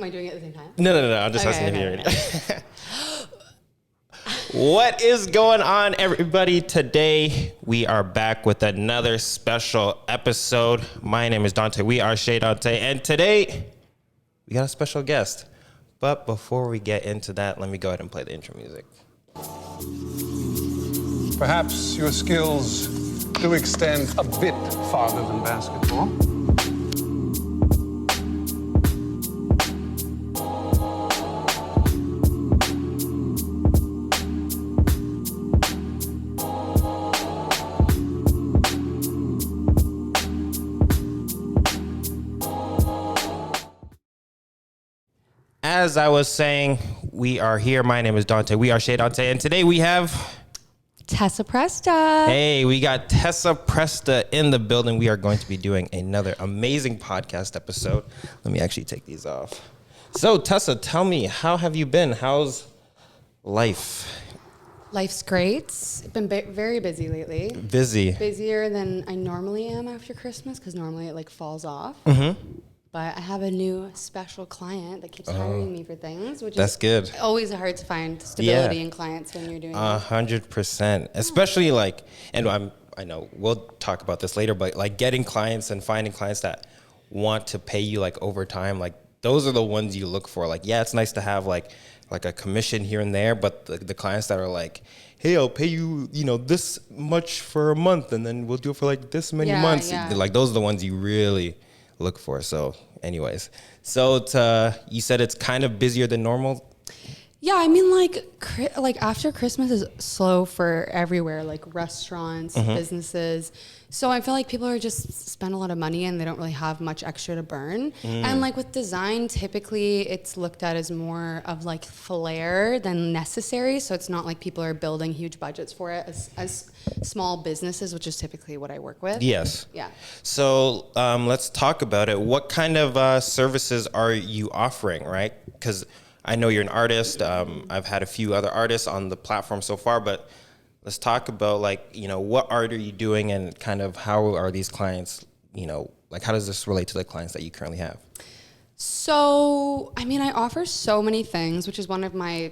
Am I doing it at the same time? No. I'm just asking if you're ready. What is going on, everybody? Today, we are back with another special episode. My name is Dante. We are Chez Dante. And today, we got a special guest. But before we get into that, let me go ahead and play the intro music. Perhaps your skills do extend a bit farther than basketball. As I was saying, we are here. My name is Dante. We are Chez Dante. And today we have... Tessa Presta. Hey, we got Tessa Presta in the building. We are going to be doing another amazing podcast episode. Let me actually take these off. So, Tessa, tell me, how have you been? How's life? Life's great. I've been very busy lately. Busy. Busier than I normally am after Christmas because normally it like falls off. Mm-hmm. But I have a new special client that keeps hiring me for things, which That's is good. Always hard to find stability in clients when you're doing 100%. Especially like, and I know we'll talk about this later, but like getting clients and finding clients that want to pay you like over time, like those are the ones you look for. Like, yeah, it's nice to have like a commission here and there, but the clients that are like, hey, I'll pay you, this much for a month, and then we'll do it for like this many months. Yeah. Like those are the ones you really look for. So anyways, you said it's kind of busier than normal. Yeah, I mean, like after Christmas is slow for everywhere, like restaurants, businesses. So I feel like people are just spend a lot of money and they don't really have much extra to burn. And like with design, typically it's looked at as more of like flair than necessary. So it's not like people are building huge budgets for it as small businesses, which is typically what I work with. Yes. Yeah. So let's talk about it. What kind of services are you offering, right? Because I know you're an artist. I've had a few other artists on the platform so far, but let's talk about what art are you doing and kind of how are these clients, like how does this relate to the clients that you currently have? So, I mean, I offer so many things, which is one of my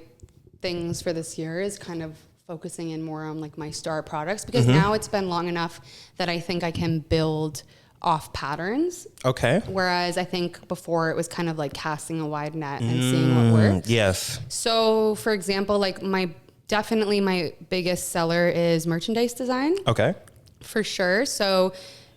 things for this year is kind of focusing in more on like my star products because now it's been long enough that I think I can build off patterns. Okay. Whereas I think before it was kind of like casting a wide net and seeing what works. Yes. So for example, like my biggest seller is merchandise design. Okay. For sure. So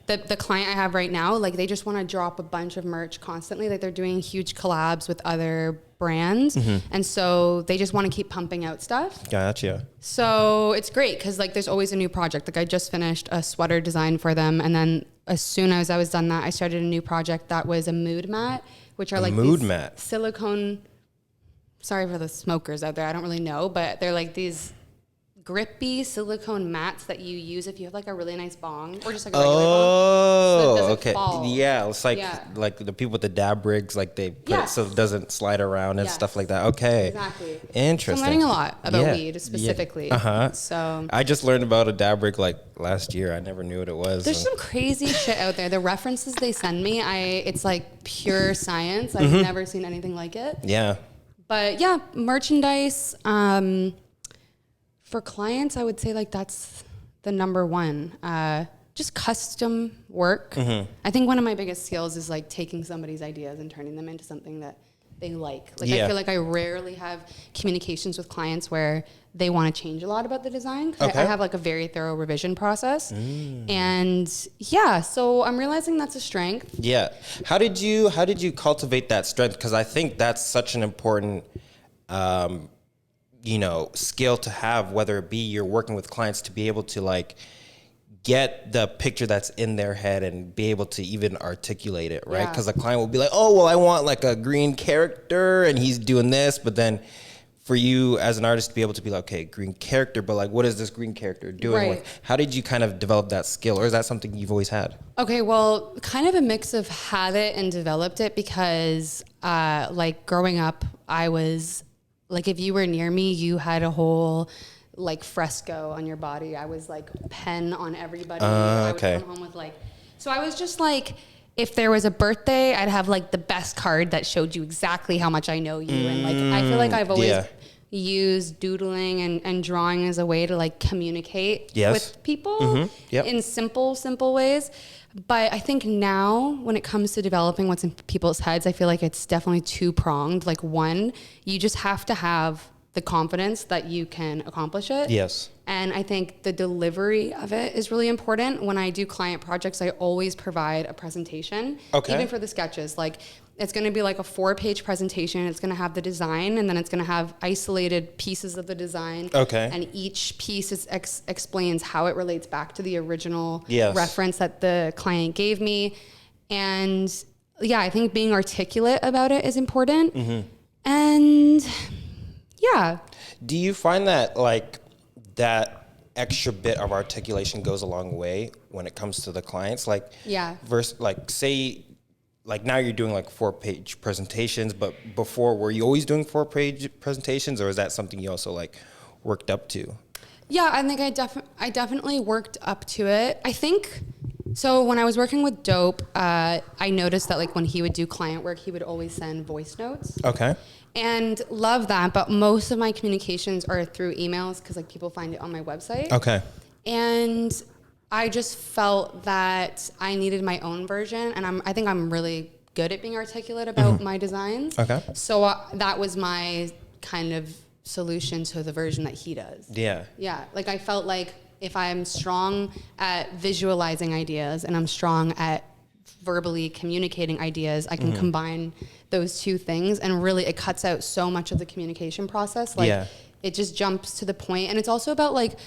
the client I have right now, like they just want to drop a bunch of merch constantly. Like they're doing huge collabs with other brands. And so they just want to keep pumping out stuff. Gotcha. So it's great because like there's always a new project. Like I just finished a sweater design for them. And then as soon as I was done that, I started a new project that was a mood mat, which are like these silicone, sorry for the smokers out there, I don't really know, but they're like these grippy silicone mats that you use if you have like a really nice bong or just like a regular bong. So it doesn't fall. Yeah, it's like the people with the dab rigs, like they put it so it doesn't slide around and stuff like that. Okay. Exactly. Interesting. So I'm learning a lot about weed specifically. Yeah. So I just learned about a dab rig like last year. I never knew what it was. There's some crazy shit out there. The references they send me, it's like pure science. I've never seen anything like it. Yeah. But yeah, merchandise. For clients, I would say like that's the number one. Just custom work. I think one of my biggest skills is like taking somebody's ideas and turning them into something that they like. I feel like I rarely have communications with clients where they want to change a lot about the design. I have like a very thorough revision process. And yeah, so I'm realizing that's a strength. Yeah. How did you cultivate that strength? Because I think that's such an important skill to have, whether it be you're working with clients to be able to like get the picture that's in their head and be able to even articulate it, right? Because the client will be like, oh, well, I want like a green character and he's doing this. But then for you as an artist to be able to be like, okay, green character, but like, what is this green character doing? Right. How did you kind of develop that skill? Or is that something you've always had? Okay, well, kind of a mix of had it and developed it because like growing up, I was like, if you were near me, you had a whole like fresco on your body. I was like pen on everybody. I would come home with like, so I was just like if there was a birthday, I'd have like the best card that showed you exactly how much I know you. And like, I feel like I've always used doodling and drawing as a way to like communicate with people in simple ways. But I think now when it comes to developing what's in people's heads, I feel like it's definitely two-pronged. Like one, you just have to have the confidence that you can accomplish it. Yes. And I think the delivery of it is really important. When I do client projects, I always provide a presentation. Okay. Even for the sketches. Like, it's going to be like a 4-page presentation. It's going to have the design, and then it's going to have isolated pieces of the design. Okay. And each piece explains how it relates back to the original reference that the client gave me. And yeah, I think being articulate about it is important. And yeah. Do you find that like that extra bit of articulation goes a long way when it comes to the clients? Like, versus like, say, like now you're doing like 4-page presentations, but before, were you always doing 4-page presentations, or is that something you also like worked up to? Yeah, I think I definitely worked up to it. I think, so when I was working with 𝁟There, I noticed that like when he would do client work, he would always send voice notes. Okay. And love that, but most of my communications are through emails because like people find it on my website. Okay. And I just felt that I needed my own version, and I think I'm really good at being articulate about my designs. Okay. So that was my kind of solution to the version that he does. Yeah. Yeah. Like I felt like if I'm strong at visualizing ideas and I'm strong at verbally communicating ideas, I can combine those two things, and really it cuts out so much of the communication process. Like it just jumps to the point, and it's also about like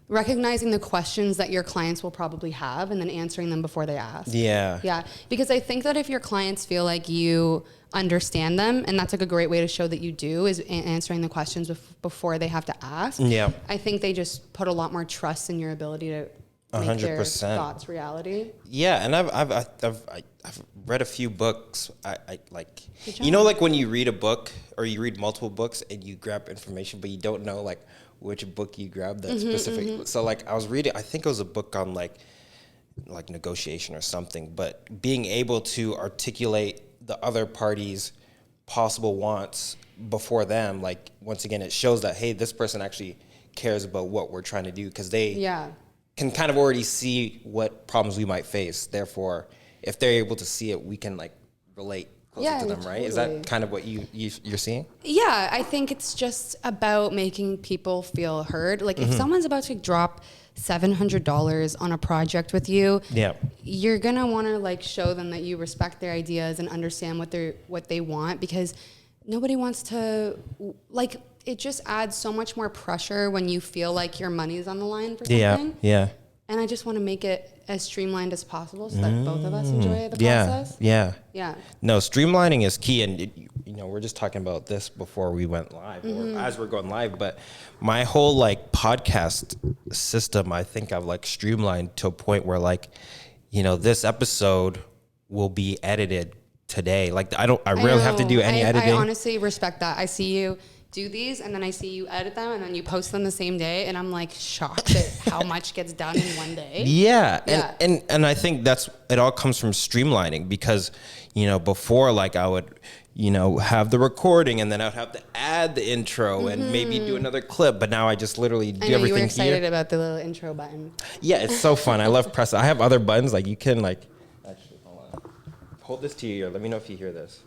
recognizing the questions that your clients will probably have and then answering them before they ask. Yeah. Yeah. Because I think that if your clients feel like you understand them, and that's like a great way to show that you do, is answering the questions before they have to ask. Yeah. I think they just put a lot more trust in your ability to make 100%. Their thoughts reality. Yeah. And I've read a few books. I like, you know, like when you read a book or you read multiple books and you grab information, but you don't know like which book you grabbed that specific. So like I was reading, I think it was a book on like negotiation or something, but being able to articulate the other party's possible wants before them, like once again, it shows that, hey, this person actually cares about what we're trying to do, because they can kind of already see what problems we might face. Therefore, if they're able to see it, we can like relate closer to them, right? Is that kind of what you're seeing? Yeah, I think it's just about making people feel heard. Like if someone's about to drop $700 on a project with you, you're gonna want to like show them that you respect their ideas and understand what they want, because nobody wants to like. It just adds so much more pressure when you feel like your money's on the line for something. Yeah. And I just want to make it as streamlined as possible so that both of us enjoy the process. Yeah. No, streamlining is key. And, you know, we're just talking about this before we went live or as we're going live. But my whole like podcast system, I think I've like streamlined to a point where like, you know, this episode will be edited today. Like I rarely have to do any editing. I honestly respect that. I see you do these, and then I see you edit them, and then you post them the same day, and I'm like shocked at how much gets done in one day. And I think it all comes from streamlining, because, you know, before like I would, you know, have the recording, and then I'd have to add the intro and maybe do another clip, but now I just literally do everything here. You were excited about the little intro button. Yeah, it's so fun. I love pressing. I have other buttons, like you can like, actually, hold this to your ear. Let me know if you hear this.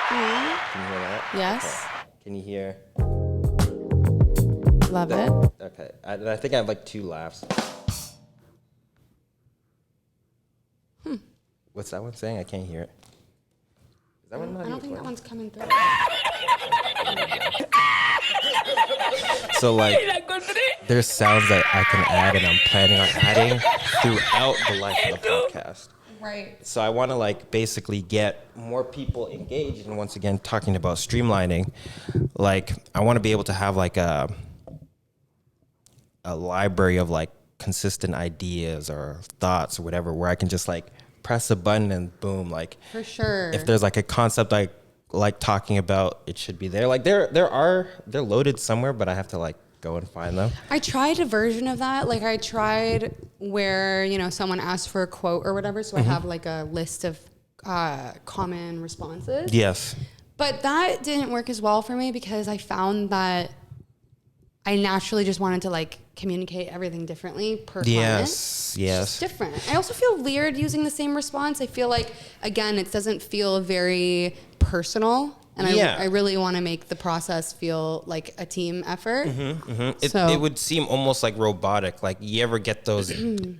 Can you hear that? Yes. Okay. Can you hear? Love it. Okay. I think I have like 2 laughs. What's that one saying? I can't hear it. Is that one not? I don't think that one's coming through. So like, there's sounds that I can add, and I'm planning on adding throughout the life of the podcast. Right. So I want to like basically get more people engaged, and once again, talking about streamlining, like I want to be able to have like a library of like consistent ideas or thoughts or whatever, where I can just like press a button and boom, like for sure. If there's like a concept I like talking about, it should be there. Like they're loaded somewhere, but I have to like go and find them? I tried a version of that. Like I tried where, you know, someone asked for a quote or whatever. So I have like a list of common responses. Yes. But that didn't work as well for me because I found that I naturally just wanted to like communicate everything differently per client. Yes. It's just different. I also feel weird using the same response. I feel like, again, it doesn't feel very personal. And I really want to make the process feel like a team effort. It would seem almost like robotic. Like you ever get those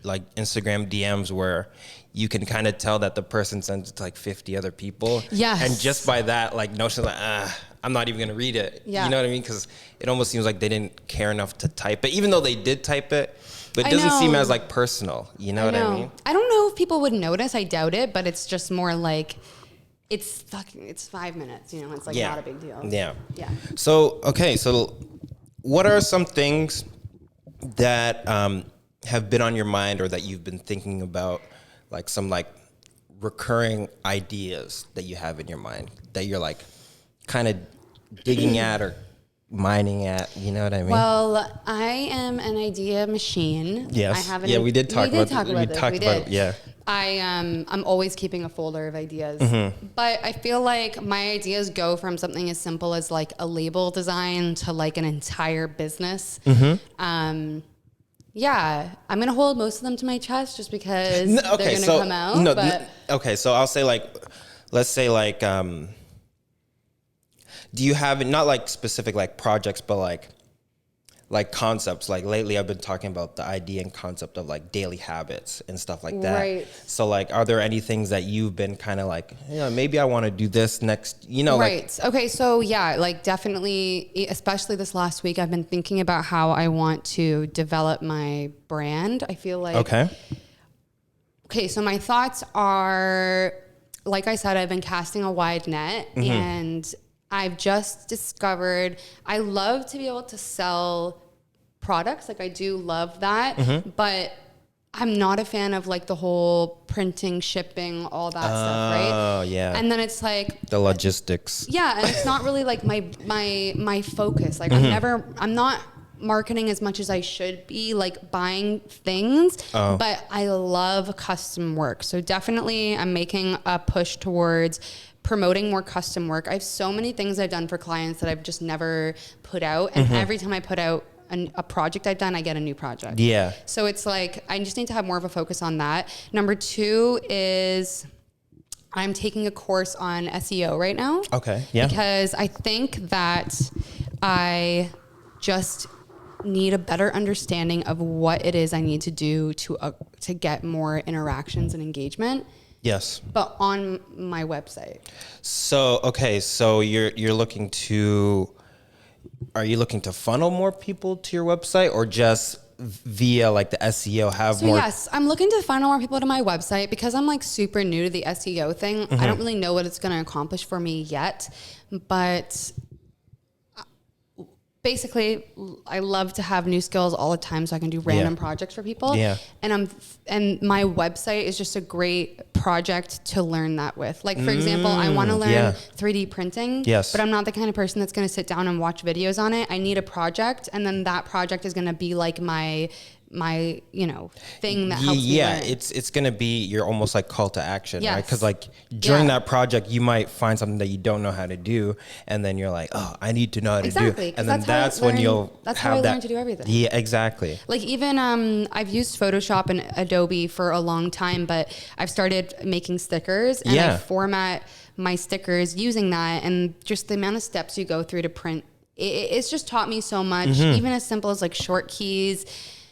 like Instagram DMs where you can kind of tell that the person sends it to like 50 other people. Yes. And just by that, like notion, like, I'm not even going to read it. Yeah. You know what I mean? Because it almost seems like they didn't care enough to type it, even though they did type it. But it doesn't seem as like personal. You know what I mean? I don't know if people would notice. I doubt it. But it's just more like, it's 5 minutes. You know, it's like not a big deal. Yeah. Yeah. So, okay. So what are some things that have been on your mind or that you've been thinking about? Like some like recurring ideas that you have in your mind that you're like kind of digging at or mining at, you know what I mean? Well, I am an idea machine. Yes. I have we did talk about this. Yeah. I'm always keeping a folder of ideas. But I feel like my ideas go from something as simple as like a label design to like an entire business. Yeah, I'm going to hold most of them to my chest just because they're going to come out. Okay, so I'll say like, let's say like, do you have, not like specific like projects, but like concepts? Like lately I've been talking about the idea and concept of like daily habits and stuff like that. Right. So like, are there any things that you've been kind of like, maybe I want to do this next, you know? Right. Like, okay. So yeah, like definitely, especially this last week, I've been thinking about how I want to develop my brand. I feel like, okay. So my thoughts are, like I said, I've been casting a wide net and I've just discovered I love to be able to sell products. Like I do love that, but I'm not a fan of like the whole printing, shipping, all that stuff, right? Oh, yeah. And then it's like the logistics. Yeah, and it's not really like my focus. Like I'm not marketing as much as I should be, like buying things, but I love custom work. So definitely I'm making a push towards promoting more custom work. I have so many things I've done for clients that I've just never put out. And every time I put out a project I've done, I get a new project. Yeah. So it's like, I just need to have more of a focus on that. Number 2 is I'm taking a course on SEO right now. Okay. Yeah. Because I think that I just need a better understanding of what it is I need to do to get more interactions and engagement. Yes. But on my website. So, okay. So you're looking to, are you looking to funnel more people to your website or just via like the SEO have more? Yes, I'm looking to funnel more people to my website because I'm like super new to the SEO thing. I don't really know what it's going to accomplish for me yet, but basically, I love to have new skills all the time so I can do random projects for people. Yeah. And my website is just a great project to learn that with. Like, for example, I want to learn 3D printing, but I'm not the kind of person that's going to sit down and watch videos on it. I need a project, and then that project is going to be like my thing that helps me learn. It's going to be your almost like call to action, right? Because like during that project, you might find something that you don't know how to do, and then you're like, oh, I need to know how to do it. And then that's when you'll have how I learn to do everything. Yeah, exactly. Like even I've used Photoshop and Adobe for a long time, but I've started making stickers and I format my stickers using that, and just the amount of steps you go through to print, it's just taught me so much, even as simple as like short keys.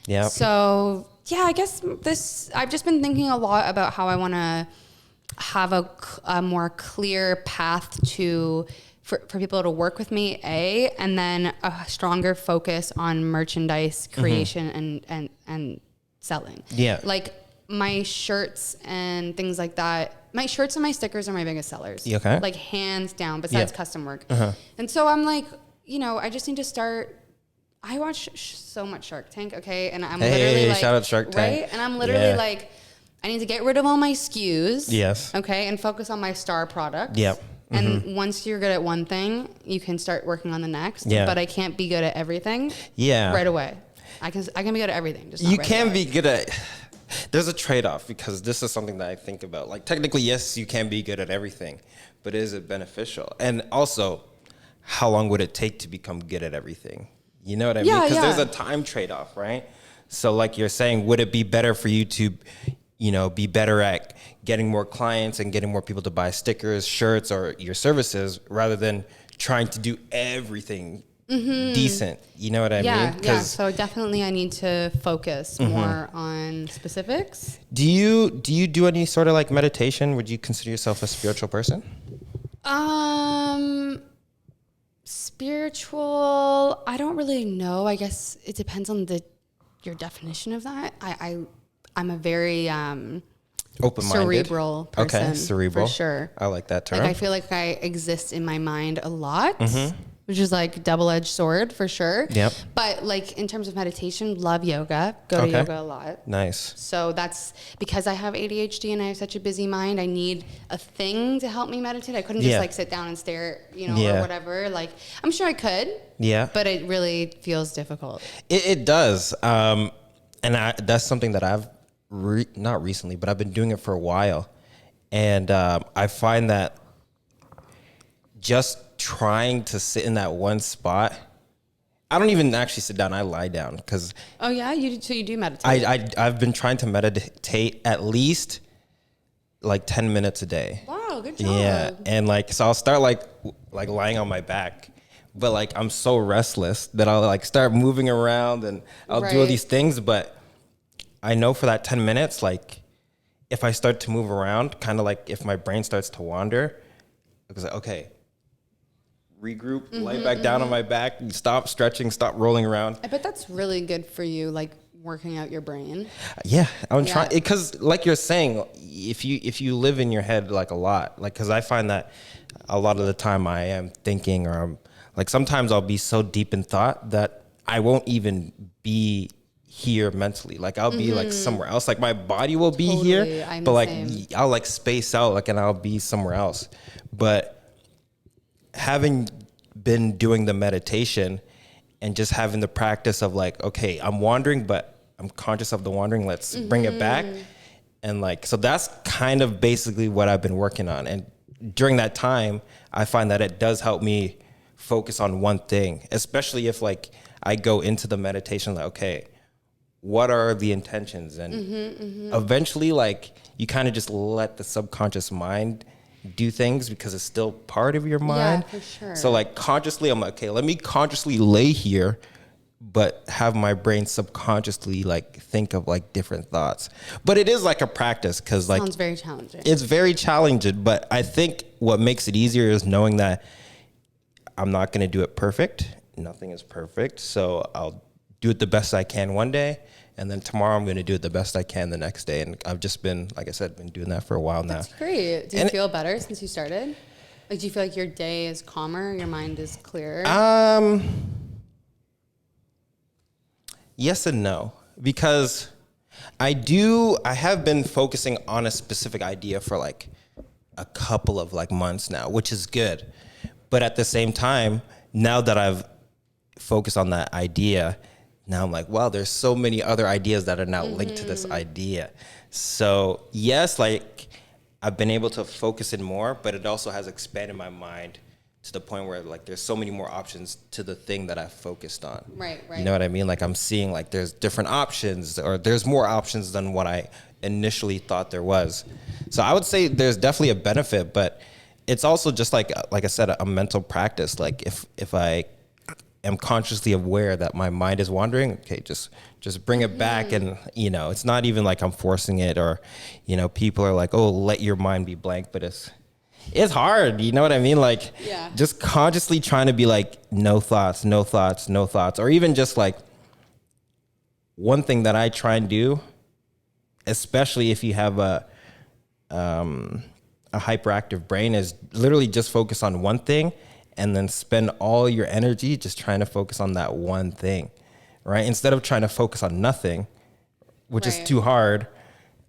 Yeah. So yeah, I guess I've just been thinking a lot about how I want to have a more clear path for people to work with me, and then a stronger focus on merchandise creation and selling. Yeah. Like my shirts and things like that. My shirts and my stickers are my biggest sellers. Okay. Like hands down, besides custom work. And so I'm like, I just need to start. I watch so much Shark Tank, okay? And I'm literally like, shout out Shark Tank. Right? And I'm literally like, I need to get rid of all my SKUs. Yes. Okay? And focus on my star product. Yep. And once you're good at one thing, you can start working on the next. Yeah. But I can't be good at everything right away. I can be good at everything. Just not You right can away. be good at... There's a trade-off, because this is something that I think about. Like, technically, yes, you can be good at everything, but is it beneficial? And also, how long would it take to become good at everything? You know what I mean? Because there's a time trade-off, right? So like you're saying, would it be better for you to, be better at getting more clients and getting more people to buy stickers, shirts, or your services, rather than trying to do everything decent? You know what I mean? Yeah. So definitely I need to focus more on specifics. Do you do any sort of like meditation? Would you consider yourself a spiritual person? Spiritual, I don't really know. I guess it depends on your definition of that. I'm a very Open-minded, cerebral person. Okay, cerebral. For sure. I like that term. Like I feel like I exist in my mind a lot, which is like double-edged sword for sure. Yep. But like in terms of meditation, love yoga. Go to yoga a lot. Nice. So that's because I have ADHD and I have such a busy mind. I need a thing to help me meditate. I couldn't just like sit down and stare, or whatever. Like I'm sure I could. Yeah. But it really feels difficult. It does. And that's something that I've not recently, but I've been doing it for a while. And I find that just trying to sit in that one spot, I don't even actually sit down. I lie down because. Oh yeah, you do meditate. I've been trying to meditate at least like 10 minutes a day. Wow, good job. Yeah, and like so I'll start like lying on my back, but like I'm so restless that I'll like start moving around and I'll do all these things. But I know for that 10 minutes, like if I start to move around, kind of like if my brain starts to wander, it's like okay. Regroup, lay back down on my back, stop stretching, stop rolling around. I bet that's really good for you, like working out your brain. Yeah, I'm trying, because like you're saying, if you live in your head like a lot, like because I find that a lot of the time I am thinking, or I'm like sometimes I'll be so deep in thought that I won't even be here mentally. Like I'll be like somewhere else. Like my body will be here, but like I'll like space out, like, and I'll be somewhere else. But having been doing the meditation and just having the practice of like, okay, I'm wandering, but I'm conscious of the wandering. Let's bring it back. And like, so that's kind of basically what I've been working on. And during that time, I find that it does help me focus on one thing, especially if like I go into the meditation, like, okay, what are the intentions? And eventually like you kind of just let the subconscious mind do things because it's still part of your mind. Yeah, for sure. So like consciously, I'm like, okay, let me consciously lay here, but have my brain subconsciously like think of like different thoughts. But it is like a practice because like sounds very challenging. It's very challenging, but I think what makes it easier is knowing that I'm not going to do it perfect. Nothing is perfect. So I'll do it the best I can one day. And then tomorrow I'm going to do it the best I can the next day. And I've just been, like I said, been doing that for a while now. That's great. Do you feel better since you started? Like, do you feel like your day is calmer? Your mind is clearer? Yes and no. Because I have been focusing on a specific idea for like a couple of like months now, which is good. But at the same time, now that I've focused on that idea, now I'm like, wow, there's so many other ideas that are now linked to this idea. So yes, like I've been able to focus in more, but it also has expanded my mind to the point where like there's so many more options to the thing that I focused on. Right. You know what I mean? Like I'm seeing like there's different options, or there's more options than what I initially thought there was. So I would say there's definitely a benefit, but it's also just like I said, a mental practice. Like if I am consciously aware that my mind is wandering, okay, just bring it back. And it's not even like I'm forcing it, or people are like, oh, let your mind be blank, but it's hard, you know what I mean? Like just consciously trying to be like no thoughts, or even just like one thing that I try and do, especially if you have a hyperactive brain, is literally just focus on one thing and then spend all your energy just trying to focus on that one thing, right? Instead of trying to focus on nothing, which is too hard,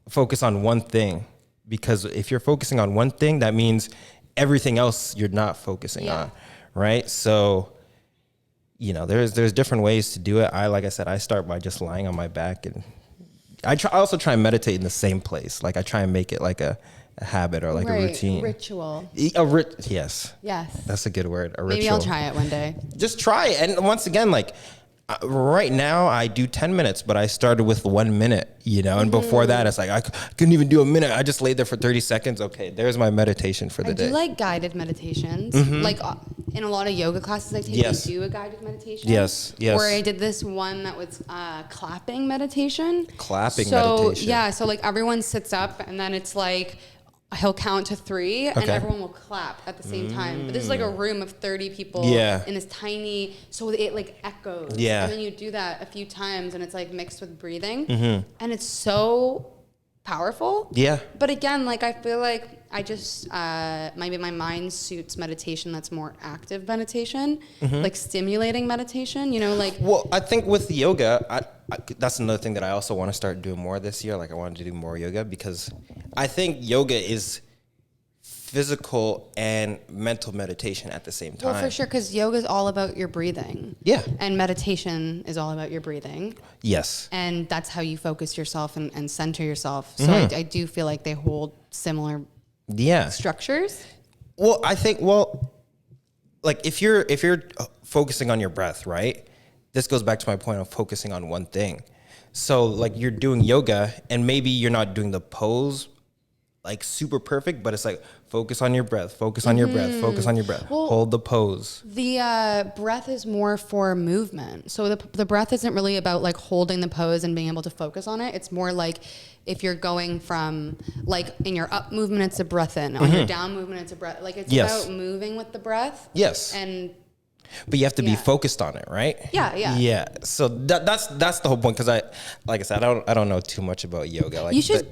focus on one thing. Because if you're focusing on one thing, that means everything else you're not focusing Yeah. on, right? So, you know, there's different ways to do it. Like I said, I start by just lying on my back, and I also try and meditate in the same place. Like I try and make it like a habit or like a routine. Ritual. Yes. Yes. That's a good word. A Maybe ritual. I'll try it one day. Just try it. And once again, like right now I do 10 minutes, but I started with 1 minute, you know, and before that it's like, I couldn't even do a minute. I just laid there for 30 seconds. Okay, there's my meditation for the day. I do like guided meditations. Like in a lot of yoga classes I take, Yes. they do a guided meditation. Yes, yes. Or I did this one that was clapping meditation. Clapping so, meditation. Yeah, so like everyone sits up and then it's like, he'll count to 3 and Okay. everyone will clap at the same time. But this is like a room of 30 people Yeah. in this tiny, so it like echoes. Yeah. And then you do that a few times and it's like mixed with breathing. And it's so powerful. Yeah. But again, like I feel like I just maybe my mind suits meditation that's more active meditation, like stimulating meditation, you know, like Well, I think with yoga, that's another thing that I also want to start doing more this year. Like I wanted to do more yoga because I think yoga is physical and mental meditation at the same time. well, for sure, because yoga is all about your breathing. Yeah. And meditation is all about your breathing. Yes. And that's how you focus yourself and center yourself. So I do feel like they hold similar Yeah. structures. Well, I think, like if you're focusing on your breath, right? This goes back to my point of focusing on one thing. So like you're doing yoga and maybe you're not doing the pose like super perfect, but it's like focus on your breath, focus on your breath, focus on your breath, Well, hold the pose. The breath is more for movement. So the breath isn't really about like holding the pose and being able to focus on it. It's more like if you're going from like in your up movement, it's a breath in. On your down movement, it's a breath. Like it's Yes. about moving with the breath. Yes. And But you have to be Yeah. focused on it, right? Yeah, yeah. Yeah. So that's the whole point. Because like I said, I don't know too much about yoga. Like you should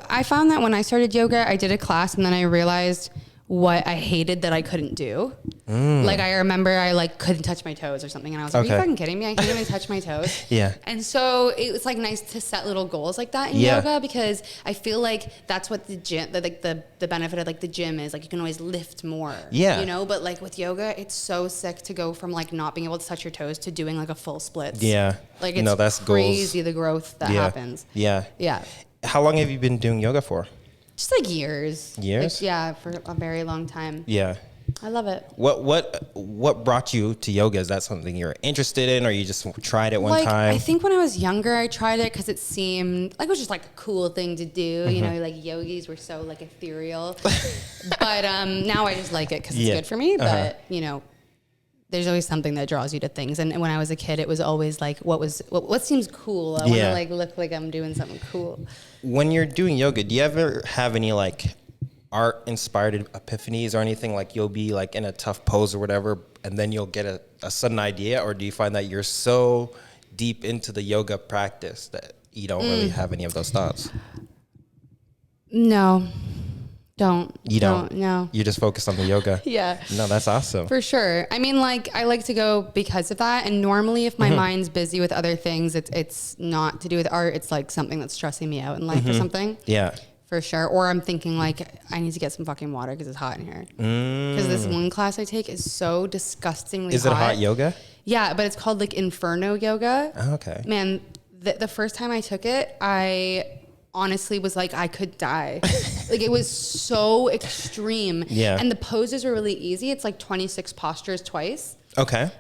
I found that when I started yoga, I did a class and then I realized what I hated that I couldn't do. Like I remember I like couldn't touch my toes or something, and I was like, "Are you Okay. fucking kidding me? I can't even touch my toes." Yeah. And so it was like nice to set little goals like that in Yeah. yoga, because I feel like that's what the gym, the benefit of like the gym is, like you can always lift more. Yeah. You know, but like with yoga, it's so sick to go from like not being able to touch your toes to doing like a full split. Yeah. Like it's No, that's crazy goals. the growth that Yeah. happens. Yeah. Yeah. How long have you been doing yoga for? Just like years. Years? Like, yeah, for a very long time. Yeah. I love it. What brought you to yoga? Is that something you're interested in, or you just tried it one time? I think when I was younger, I tried it because it seemed like it was just like a cool thing to do. You know, like yogis were so like ethereal. But now I just like it because it's Yeah. good for me. But you know, there's always something that draws you to things. And when I was a kid, it was always like, what seems cool? I want Yeah. to like look like I'm doing something cool. When you're doing yoga, do you ever have any like art inspired epiphanies or anything? Like you'll be like in a tough pose or whatever, and then you'll get a sudden idea, or do you find that you're so deep into the yoga practice that you don't really have any of those thoughts? No, don't. You don't? No. You're just focused on the yoga? Yeah. No, that's awesome. For sure. I mean, like, I like to go because of that. And normally, if my mind's busy with other things, it's not to do with art. It's like something that's stressing me out in life or something. Yeah. For sure. Or I'm thinking, like, I need to get some fucking water because it's hot in here. Because this one class I take is so disgustingly hot. Is it hot yoga? Yeah, but it's called, like, Inferno Yoga. Oh, okay. Man, the first time I took it, I honestly was like, I could die. Like, it was so extreme. Yeah. And the poses were really easy. It's like 26 postures twice. Okay.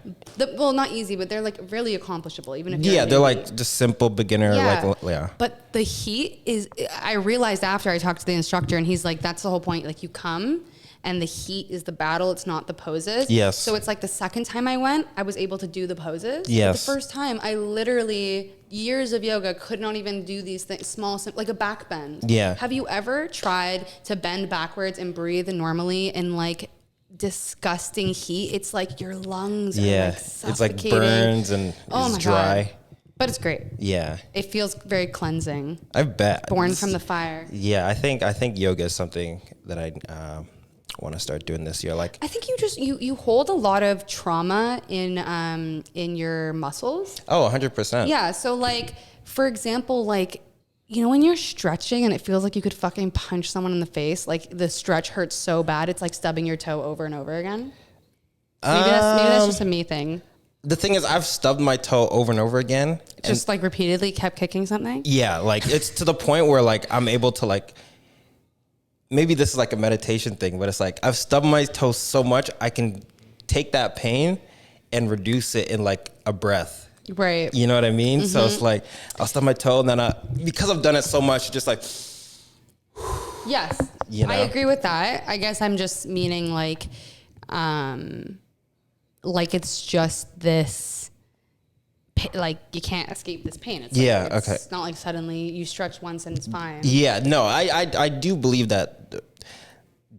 Well, not easy, but they're like really accomplishable, even if you're Yeah, they're really- like just simple beginner, like, yeah. But the heat is, I realized after I talked to the instructor, and he's like, that's the whole point. Like, you come and the heat is the battle. It's not the poses. Yes. So it's like the second time I went, I was able to do the poses. Yes. But the first time, I literally, years of yoga, could not even do these things, small, like a back bend. Yeah. Have you ever tried to bend backwards and breathe normally in like disgusting heat? It's like your lungs are Yeah. like It's like suffocating. burns and Oh it's my dry. God. But it's great. Yeah. It feels very cleansing. I bet. Born from the fire. Yeah, I think yoga is something that I want to start doing this year. Like, I think you hold a lot of trauma in your muscles. oh, 100%. Yeah. So like, for example, like you know, when you're stretching and it feels like you could fucking punch someone in the face, like the stretch hurts so bad, it's like stubbing your toe over and over again. Maybe that's just a me thing. The thing is, I've stubbed my toe over and over again. Just like repeatedly kept kicking something? Yeah, like it's to the point where like I'm able to like, maybe this is like a meditation thing, but it's like I've stubbed my toe so much I can take that pain and reduce it in like a breath. Right. You know what I mean? So it's like I'll stub my toe and then because I've done it so much, just like. Yes, you know? I agree with that. I guess I'm just meaning like it's just this, like you can't escape this pain. It's yeah. Like, okay. It's not like suddenly you stretch once and it's fine. Yeah. No, I do believe that,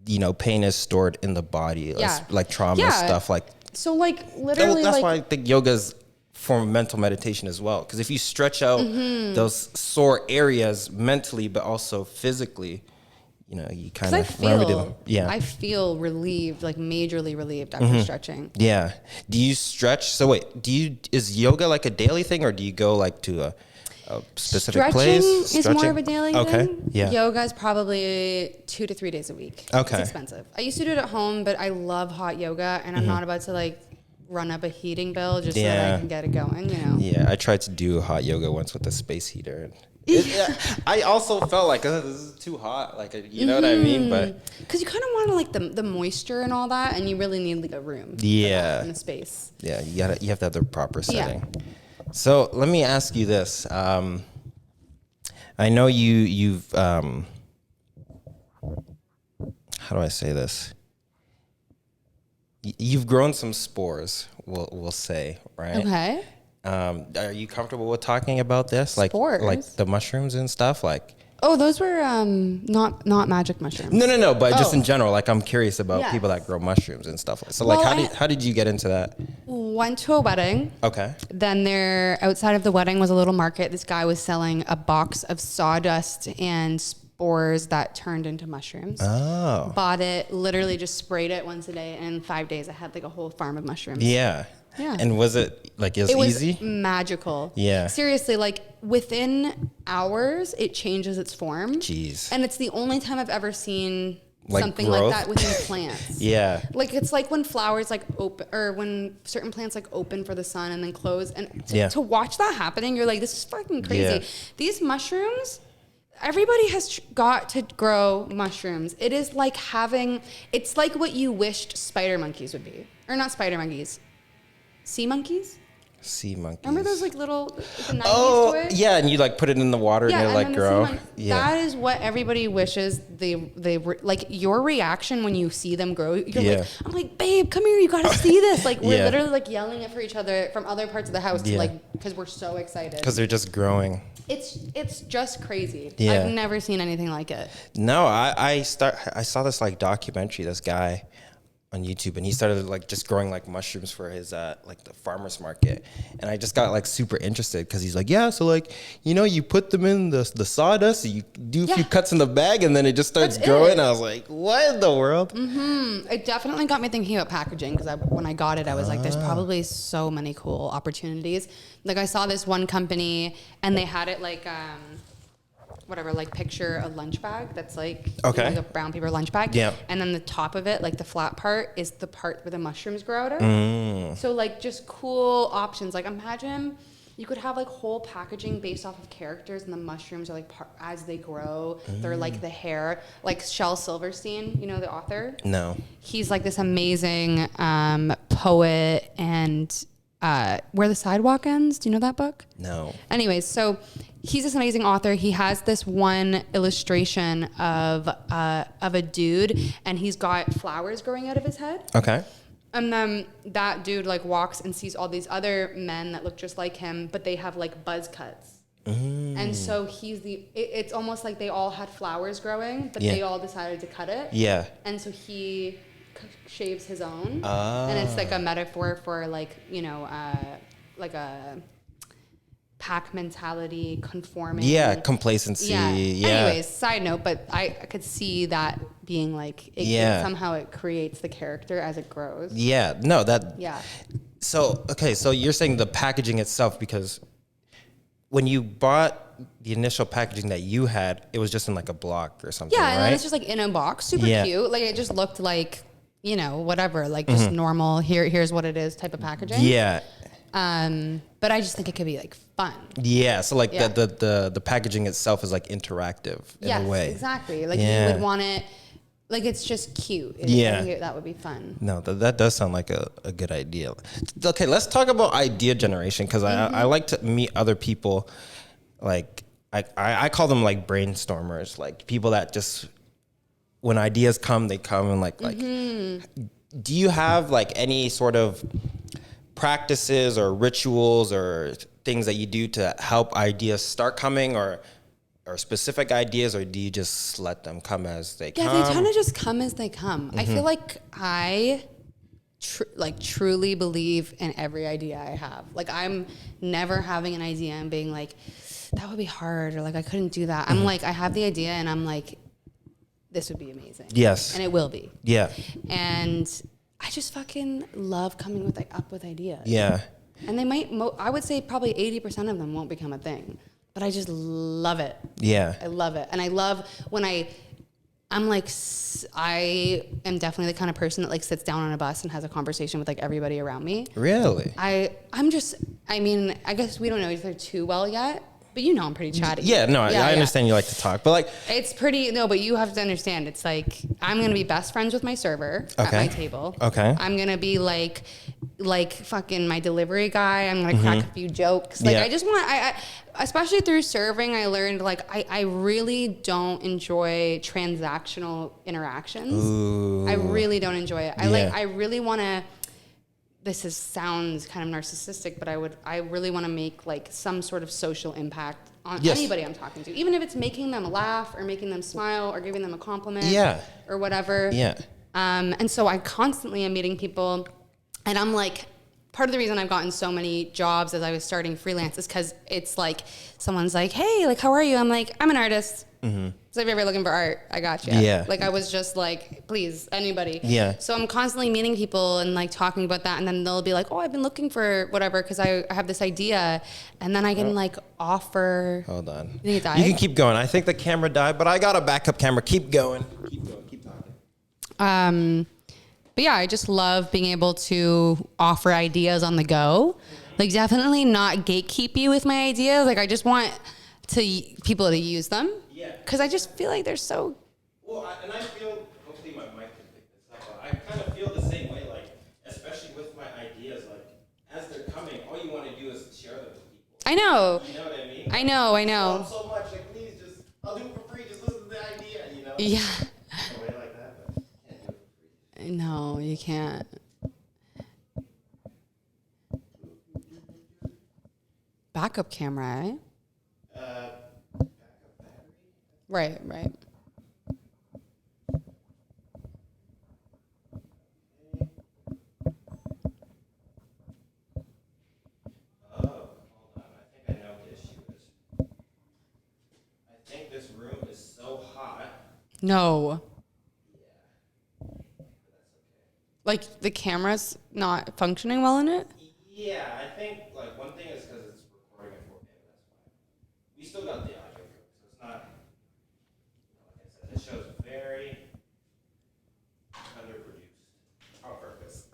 you know, pain is stored in the body, like trauma stuff. Like so, like literally, that's like, why I think yoga is form of mental meditation as well. Because if you stretch out those sore areas mentally, but also physically, you know, you kind of remedy them. Yeah. I feel relieved, like majorly relieved after stretching. Yeah. Do you stretch? So wait, is yoga like a daily thing or do you go like to a specific place? Stretching is more of a daily thing. Yeah. Yoga is probably 2 to 3 days a week. Okay. It's expensive. I used to do it at home, but I love hot yoga and I'm not about to like run up a heating bill just so that I can get it going, you know? Yeah, I tried to do hot yoga once with a space heater. I also felt like, this is too hot. Like, you know what I mean? But because you kind of want to like the moisture and all that, and you really need like a room. Yeah. In a space. Yeah, you have to have the proper setting. Yeah. So let me ask you this. I know you've how do I say this? You've grown some spores, we'll say, right? Okay. Are you comfortable with talking about this? Spores? Like the mushrooms and stuff? Like, oh, those were not magic mushrooms. No, but just in general, like I'm curious about people that grow mushrooms and stuff. So well, like how did you get into that? Went to a wedding. Okay. Then outside of the wedding was a little market. This guy was selling a box of sawdust and spores that turned into mushrooms. Oh. Bought it, literally just sprayed it once a day, and in 5 days I had like a whole farm of mushrooms. Yeah. Yeah. And was it like it was easy? Magical. Yeah. Seriously, like within hours it changes its form. Jeez. And it's the only time I've ever seen like something growth? like that within plants. Yeah. Like it's like when flowers like open, or when certain plants like open for the sun and then close, and to watch that happening, you're like, this is fucking crazy. Yeah. These mushrooms, everybody has got to grow mushrooms. It is like it's like what you wished spider monkeys would be. Or not spider monkeys. Sea monkeys? Sea monkeys. Remember those like little the 90s toys? Yeah, and you like put it in the water and it like grow. That is what everybody wishes they were, like your reaction when you see them grow. You're like, I'm like, babe, come here, you gotta see this. Like we're literally like yelling it for each other from other parts of the house to like, because we're so excited. Because they're just growing. It's just crazy. Yeah. I've never seen anything like it. No, I saw this like documentary, this guy on YouTube, and he started like just growing like mushrooms for his like the farmer's market, and I just got like super interested because he's like, so like, you know, you put them in the sawdust, you do a few cuts in the bag, and then it just starts growing. I was like, what in the world? It definitely got me thinking about packaging, because when I got it, I was like, there's probably so many cool opportunities. Like I saw this one company and they had it like like picture a lunch bag that's like, like a brown paper lunch bag. Yeah. And then the top of it, like the flat part, is the part where the mushrooms grow out of. So like just cool options. Like imagine you could have like whole packaging based off of characters, and the mushrooms are like as they grow, they're like the hair. Like Shel Silverstein, you know the author? No. He's like this amazing poet, and Where the Sidewalk Ends. Do you know that book? No. Anyways, so he's this amazing author. He has this one illustration of a dude, and he's got flowers growing out of his head. Okay. And then that dude like walks and sees all these other men that look just like him, but they have like buzz cuts. And so it's almost like they all had flowers growing, but they all decided to cut it. Yeah. And so he shaves his own. And it's like a metaphor for like, you know, like a pack mentality, conforming. Yeah, complacency. Yeah. Anyways, side note, but I could see that being like, somehow it creates the character as it grows. Yeah, no, that. Yeah. So, okay, so you're saying the packaging itself, because when you bought the initial packaging that you had, it was just in like a block or something, Yeah, right? and then it's just like in a box, super cute. Like it just looked like, you know, whatever, like just normal, here's what it is type of packaging. Yeah. But I just think it could be like fun. Yeah, so like the packaging itself is like interactive in a way. Yes, exactly. Like you would want it, like it's just cute. I think that would be fun. No, that does sound like a good idea. Okay, let's talk about idea generation, because I like to meet other people. Like I call them like brainstormers, like people that just, when ideas come, they come, and like do you have like any sort of practices or rituals or things that you do to help ideas start coming, or specific ideas, or do you just let them come as they come? Yeah, they kind of just come as they come. I feel like I truly believe in every idea I have. Like I'm never having an idea and being like, that would be hard, or like I couldn't do that. I'm like, I have the idea and I'm like, this would be amazing. Yes. And it will be. Yeah. And I just fucking love coming up with ideas. Yeah. And they might, I would say probably 80% of them won't become a thing. But I just love it. Yeah. I love it. And I love when I'm like, I am definitely the kind of person that like sits down on a bus and has a conversation with like everybody around me. Really? I mean, I guess we don't know each other too well yet, but you know I'm pretty chatty. Yeah, no, I understand you like to talk, but like... It's pretty, no, but you have to understand, it's like, I'm going to be best friends with my server at my table. Okay. I'm going to be like fucking my delivery guy. I'm going to crack a few jokes. Like, I just want, I especially through serving, I learned like, I really don't enjoy transactional interactions. Ooh. I really don't enjoy it. I really want to, sounds kind of narcissistic, but I really want to make like some sort of social impact on anybody I'm talking to, even if it's making them laugh or making them smile or giving them a compliment or whatever. Yeah. And so I constantly am meeting people, and I'm like, part of the reason I've gotten so many jobs as I was starting freelance is because it's like, someone's like, hey, like, how are you? I'm like, I'm an artist. So if you're ever looking for art, I got you. Yeah. Like I was just like, please, anybody. Yeah. So I'm constantly meeting people and like talking about that, and then they'll be like, oh, I've been looking for whatever because I have this idea, and then I can like offer. Hold on. You think it died? You can keep going. I think the camera died, but I got a backup camera. Keep going. Keep going. Keep talking. But yeah, I just love being able to offer ideas on the go. Like definitely not gatekeep you with my ideas. Like I just want people to use them. Yeah. Because I just feel like they're so. Well, and I feel, hopefully my mic can pick this up, but I kind of feel the same way, like, especially with my ideas, like, as they're coming, all you want to do is share them with people. I know. You know what I mean? I know. So much, like, please just, I'll do it for free, just listen to the idea, you know? Yeah. A way like that, but you can't do it for free. No, you can't. Backup camera, eh? Right. Oh, hold on. I think I know what the issue is. I think this room is so hot. No. Yeah. But that's okay. Like the camera's not functioning well in it? Yeah, I think like one thing is because it's recording at 4K, that's why. We still got the audio, so it's not, like I said, it shows very underproduced on purpose.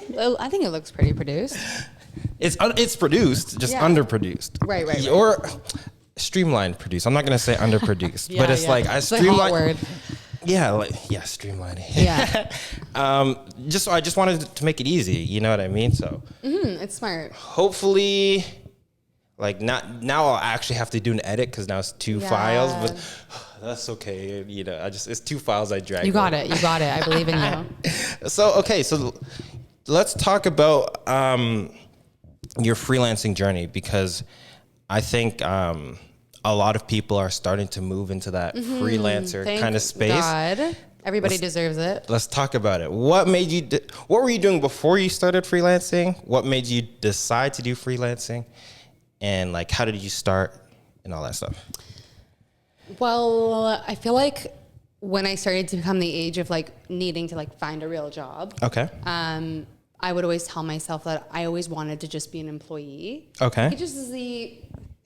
Well, I think it looks pretty produced. It's produced, just underproduced. Right. Or streamlined produced. I'm not gonna say underproduced, but it's like I streamlined. Word. Yeah, streamlining. Yeah. I just wanted to make it easy. You know what I mean? So. It's smart. Hopefully, like now I'll actually have to do an edit because now it's two files, but that's okay. You know, it's two files I drag. You got it. I believe in you. So let's talk about your freelancing journey, because I think a lot of people are starting to move into that freelancer kind of space. God. Everybody deserves it. Let's talk about it. What made you? What were you doing before you started freelancing? What made you decide to do freelancing? And like, how did you start and all that stuff? Well, I feel like when I started to become the age of like needing to like find a real job. Okay. I would always tell myself that I always wanted to just be an employee. Okay. It just is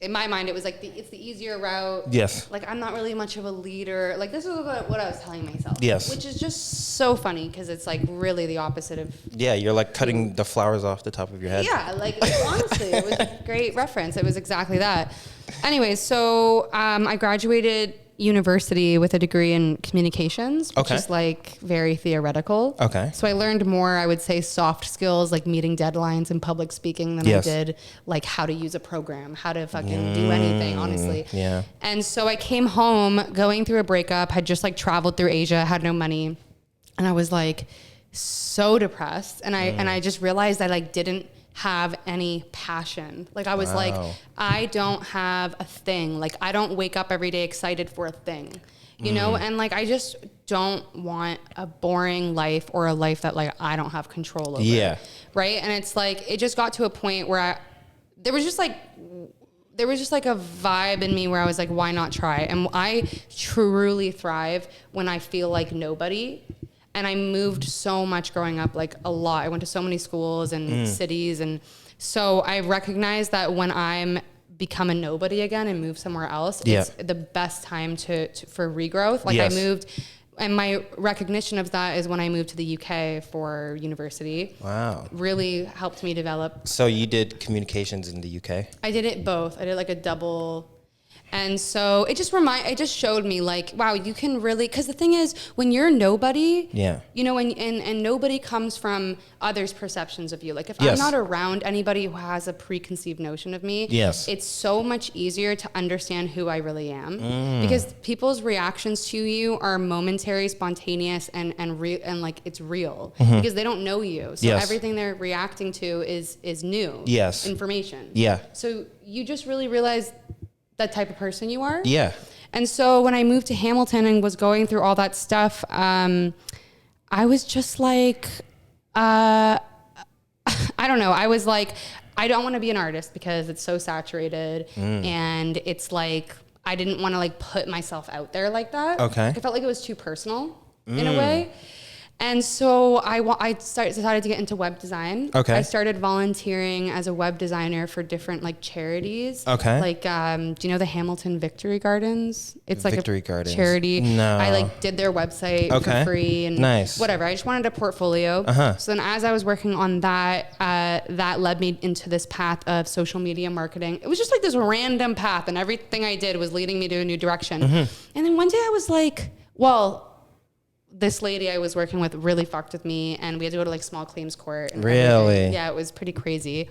in my mind, it was like it's the easier route. Yes. Like, I'm not really much of a leader. Like, this is what I was telling myself. Yes. Which is just so funny because it's like really the opposite of. Yeah, you're like cutting the flowers off the top of your head. Yeah, like honestly, it was a great reference. It was exactly that. Anyways, so I graduated university with a degree in communications, which is like very theoretical. Okay. So I learned more, I would say, soft skills like meeting deadlines and public speaking than I did like how to use a program, how to fucking do anything, honestly. Yeah. And so I came home going through a breakup, had just like traveled through Asia, had no money. And I was like so depressed. And I just realized I like didn't have any passion. Like I was like, I don't have a thing. Like I don't wake up every day excited for a thing, you know? And like, I just don't want a boring life or a life that like I don't have control over. Yeah. Right. And it's like, it just got to a point where there was just like a vibe in me where I was like, why not try? And I truly thrive when I feel like nobody. And I moved so much growing up, like a lot. I went to so many schools and cities. And so I recognized that when I'm become a nobody again and move somewhere else, it's the best time for regrowth. Like I moved, and my recognition of that is when I moved to the UK for university. Wow. Really helped me develop. So you did communications in the UK? I did it both. I did like a double. And so it just showed me like, wow, you can really, because the thing is, when you're nobody, you know, and nobody comes from others' perceptions of you. Like if I'm not around anybody who has a preconceived notion of me, it's so much easier to understand who I really am, because people's reactions to you are momentary, spontaneous, and like it's real because they don't know you. So everything they're reacting to is new information. Yeah. So you just really realize that type of person you are. Yeah. And so when I moved to Hamilton and was going through all that stuff, I was just like, I don't know. I was like, I don't want to be an artist because it's so saturated and it's like, I didn't want to like put myself out there like that. Okay. I felt like it was too personal in a way. And so I decided to get into web design. Okay. I started volunteering as a web designer for different like charities. Okay. Like, do you know the Hamilton Victory Gardens? It's like a charity. No. I like did their website for free and whatever. I just wanted a portfolio. So then as I was working on that, that led me into this path of social media marketing. It was just like this random path and everything I did was leading me to a new direction. And then one day I was like, well, this lady I was working with really fucked with me and we had to go to like small claims court. And everything. Yeah, it was pretty crazy.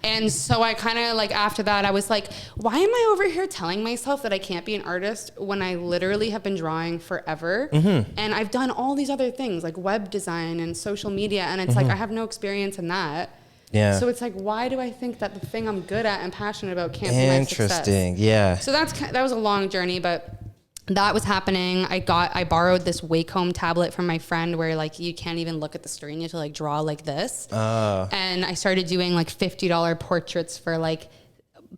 And so I kind of like, after that, I was like, why am I over here telling myself that I can't be an artist when I literally have been drawing forever? And I've done all these other things like web design and social media. And it's like, I have no experience in that. Yeah. So it's like, why do I think that the thing I'm good at and passionate about can't be my success? Interesting. Yeah. So that was a long journey, but that was happening. I borrowed this Wacom tablet from my friend where like you can't even look at the screen. You have to like draw like this. And I started doing like $50 portraits for like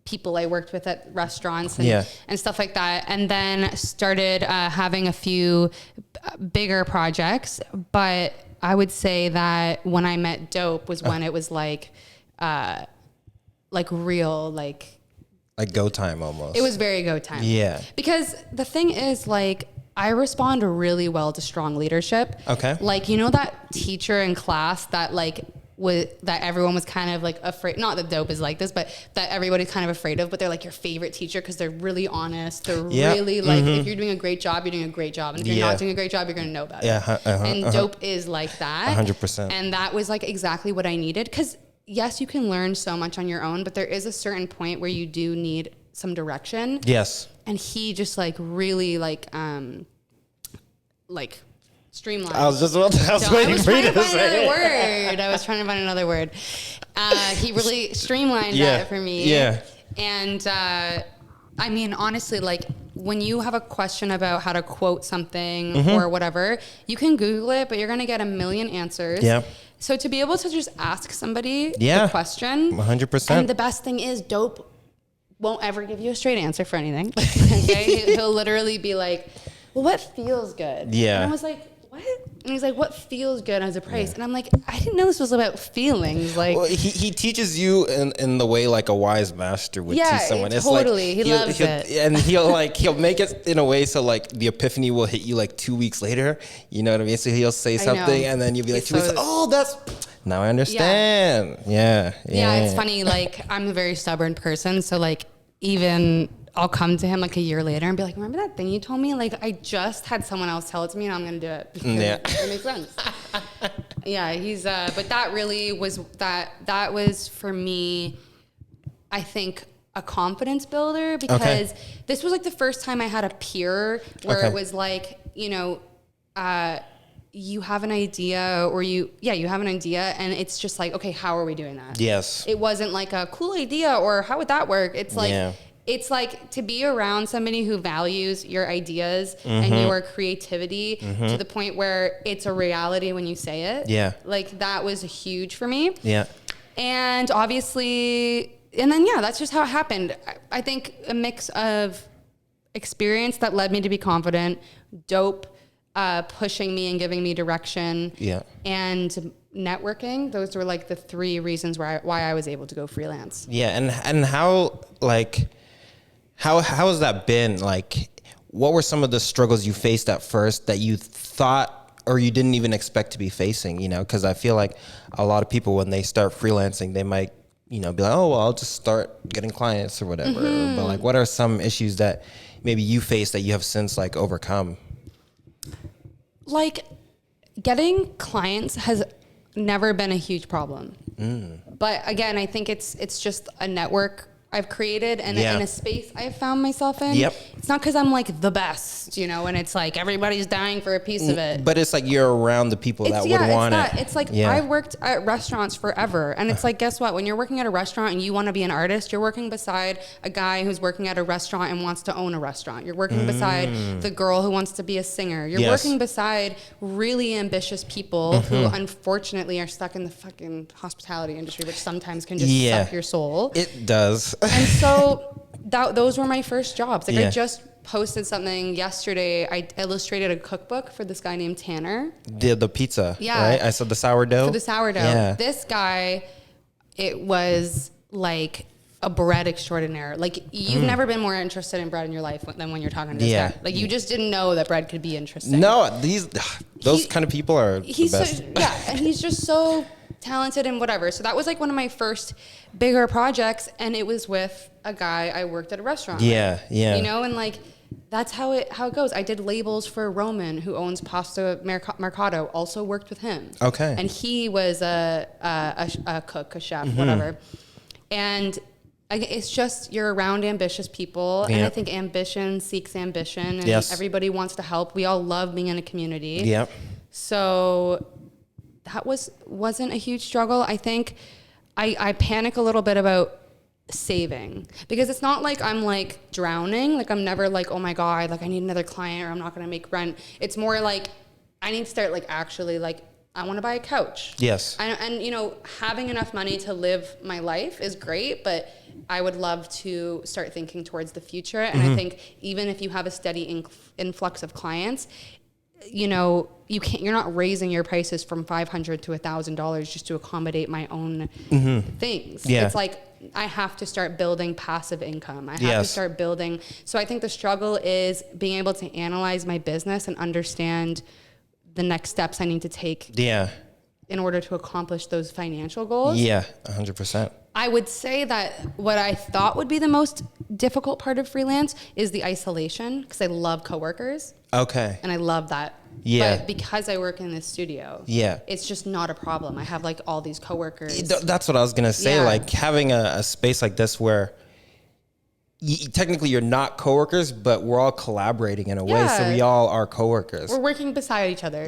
people I worked with at restaurants and stuff like that. And then started having a few bigger projects. But I would say that when I met 𝁟There was when it was like real, like go time almost. It was very go time. Yeah. Because the thing is like, I respond really well to strong leadership. Okay. Like, you know, that teacher in class that like that everyone was kind of like afraid, not that 𝁟There is like this, but that everybody's kind of afraid of, but they're like your favorite teacher because they're really honest. They're really like, if you're doing a great job, you're doing a great job. And if you're not doing a great job, you're going to know about it. And 𝁟There is like that. 100%. And that was like exactly what I needed. Because yes, you can learn so much on your own, but there is a certain point where you do need some direction. Yes. And he just like really like streamlined. I was waiting for you to say it. I was trying to find another word. He really streamlined that for me. Yeah. And I mean, honestly, like when you have a question about how to quote something or whatever, you can Google it, but you're going to get a million answers. Yeah. So to be able to just ask somebody the question, 100%. And the best thing is 𝁟There won't ever give you a straight answer for anything. Okay? He'll literally be like, well, what feels good? Yeah. And I was like, what? And he's like, what feels good as a price? And I'm like, I didn't know this was about feelings. Like, well, he teaches you in the way like a wise master would teach someone. It's totally. Like, he loves it. And he'll make it in a way so like the epiphany will hit you like 2 weeks later. You know what I mean? So he'll say something and then you'll be like, 2 weeks, oh, that's... Now I understand. Yeah. It's funny. Like, I'm a very stubborn person. So like, even I'll come to him like a year later and be like, remember that thing you told me? Like, I just had someone else tell it to me and I'm going to do it. It makes sense. He's, but that really was, that was for me, I think, a confidence builder, because this was like the first time I had a peer where it was like, you know, you have an idea or you have an idea and it's just like, okay, how are we doing that? Yes. It wasn't like a cool idea or how would that work? It's like, it's like to be around somebody who values your ideas and your creativity to the point where it's a reality when you say it. Yeah. Like that was huge for me. Yeah. And obviously, and then, that's just how it happened. I think a mix of experience that led me to be confident, dope, pushing me and giving me direction, and networking. Those were like the three reasons why I was able to go freelance. Yeah, and how has that been? Like, what were some of the struggles you faced at first that you thought or you didn't even expect to be facing? You know, because I feel like a lot of people when they start freelancing, they might, you know, be like, oh, well, I'll just start getting clients or whatever. But like, what are some issues that maybe you faced that you have since like overcome? Like, getting clients has never been a huge problem. But again, I think it's just a network I've created and in a space I've found myself in. It's not because I'm like the best, you know, and it's like everybody's dying for a piece of it. But it's like you're around the people that would want it. It's like I've worked at restaurants forever. And it's like, guess what? When you're working at a restaurant and you want to be an artist, you're working beside a guy who's working at a restaurant and wants to own a restaurant. You're working beside the girl who wants to be a singer. You're working beside really ambitious people who unfortunately are stuck in the fucking hospitality industry, which sometimes can just suck your soul. It does. And so those were my first jobs. Like I just posted something yesterday. I illustrated a cookbook for this guy named Tanner. The pizza, right? I said the sourdough. For the sourdough. Yeah. This guy, it was like a bread extraordinaire. Like you've never been more interested in bread in your life than when you're talking to this guy. Like you just didn't know that bread could be interesting. No, those kind of people are the best. So, and he's just so talented and whatever. So that was like one of my first bigger projects, and it was with a guy I worked at a restaurant with, you know, and like that's how it goes. I did labels for Roman, who owns Pasta Mercato, also worked with him. And he was a cook, a chef, whatever. And it's just you're around ambitious people, and I think ambition seeks ambition, and everybody wants to help. We all love being in a community. So that wasn't a huge struggle. I think I panic a little bit about saving, because it's not like I'm like drowning. Like I'm never like, oh my God, like I need another client or I'm not going to make rent. It's more like I need to start like actually like I want to buy a couch. And you know, having enough money to live my life is great, but I would love to start thinking towards the future. And I think even if you have a steady influx of clients, you know, you're not raising your prices from $500 to $1,000 just to accommodate my own things. It's like I have to start building passive income. I have to start building. So I think the struggle is being able to analyze my business and understand the next steps I need to take in order to accomplish those financial goals. 100%. I would say that what I thought would be the most difficult part of freelance is the isolation, because I love coworkers. And I love that. But because I work in this studio, it's just not a problem. I have like all these coworkers. That's what I was going to say. Like having a space like this where technically you're not coworkers, but we're all collaborating in a way. So we all are coworkers. We're working beside each other.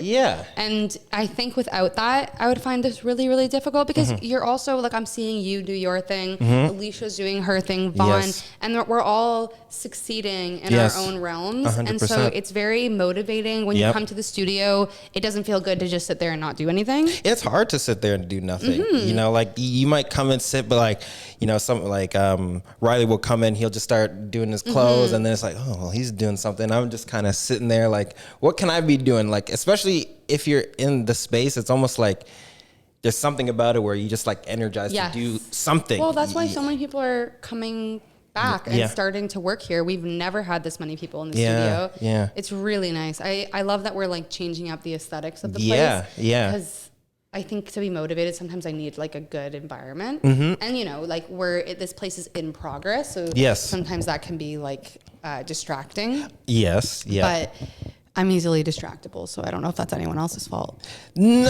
And I think without that, I would find this really, really difficult, because you're also like, I'm seeing you do your thing. Alicia's doing her thing, Vaughn, and we're all succeeding in our own realms. 100%. And so it's very motivating when you come to the studio. It doesn't feel good to just sit there and not do anything. It's hard to sit there and do nothing. You know, like you might come and sit, but like, you know, something like Riley will come in, he'll just start doing his clothes, and then it's like, oh, well, he's doing something. I'm just kind of sitting there like, what can I be doing? Like, especially if you're in the space, it's almost like there's something about it where you just like energized to do something. Well, that's why so many people are coming back and starting to work here. We've never had this many people in the studio. Yeah. It's really nice. I love that we're like changing up the aesthetics of the place. Yeah. Because I think to be motivated, sometimes I need like a good environment. And you know, like this place is in progress. So sometimes that can be like distracting. Yes. Yeah. But I'm easily distractible, so I don't know if that's anyone else's fault. No,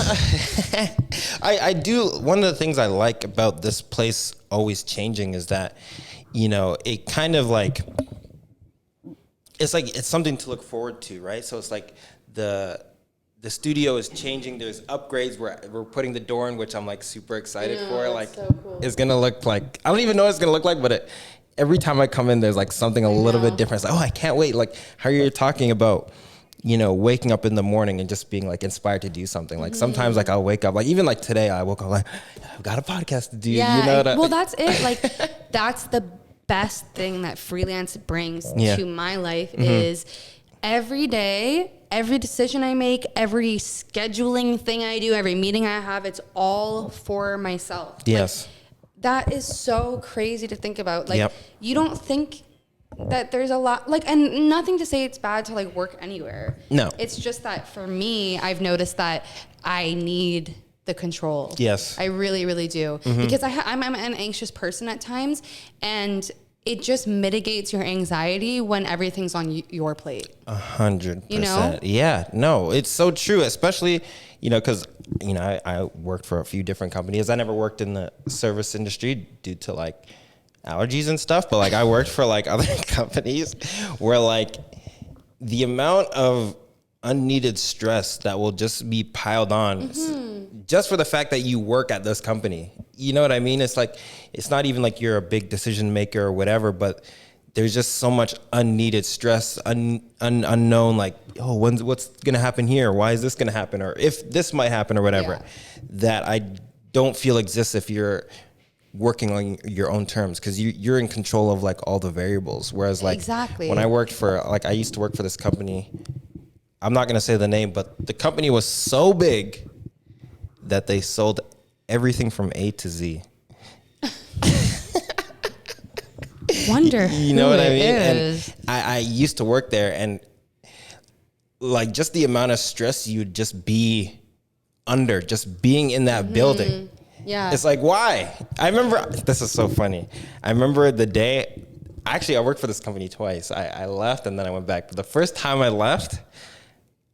I do. One of the things I like about this place always changing is that, you know, it kind of like, it's something to look forward to, right? So it's like the studio is changing. There's upgrades. We're putting the door in, which I'm like super excited for. Like, so cool. It's gonna look like, I don't even know what it's gonna look like, but every time I come in, there's like something a little bit different. It's like, oh, I can't wait. Like how you're talking about, you know, waking up in the morning and just being like inspired to do something. Like sometimes like I'll wake up, like even like today I woke up like, I've got a podcast to do. Yeah, you know well, that's it. Like that's the best thing that freelance brings to my life is every day, every decision I make, every scheduling thing I do, every meeting I have, it's all for myself. Yes. Like, that is so crazy to think about. Like you don't think that there's a lot, like, and nothing to say it's bad to like work anywhere. No. It's just that for me, I've noticed that I need the control. Yes. I really, really do. Because I'm an anxious person at times, and it just mitigates your anxiety when everything's on your plate. 100%. You know? Yeah, no, it's so true, especially, you know, because, you know, I worked for a few different companies. I never worked in the service industry due to like allergies and stuff, but like I worked for like other companies where like the amount of unneeded stress that will just be piled on just for the fact that you work at this company. You know what I mean? It's like, it's not even like you're a big decision maker or whatever, but there's just so much unneeded stress, unknown, like, oh, what's going to happen here? Why is this going to happen? Or if this might happen or whatever, that I don't feel exists if you're working on your own terms, because you're in control of like all the variables. Whereas like when I worked for, like I used to work for this company, I'm not going to say the name, but the company was so big that they sold everything from A to Z. Wonder you know what I mean? And I used to work there, and like just the amount of stress you'd just be under just being in that building. Yeah. It's like, why? I remember, this is so funny. I remember the day, actually I worked for this company twice. I left and then I went back. But the first time I left,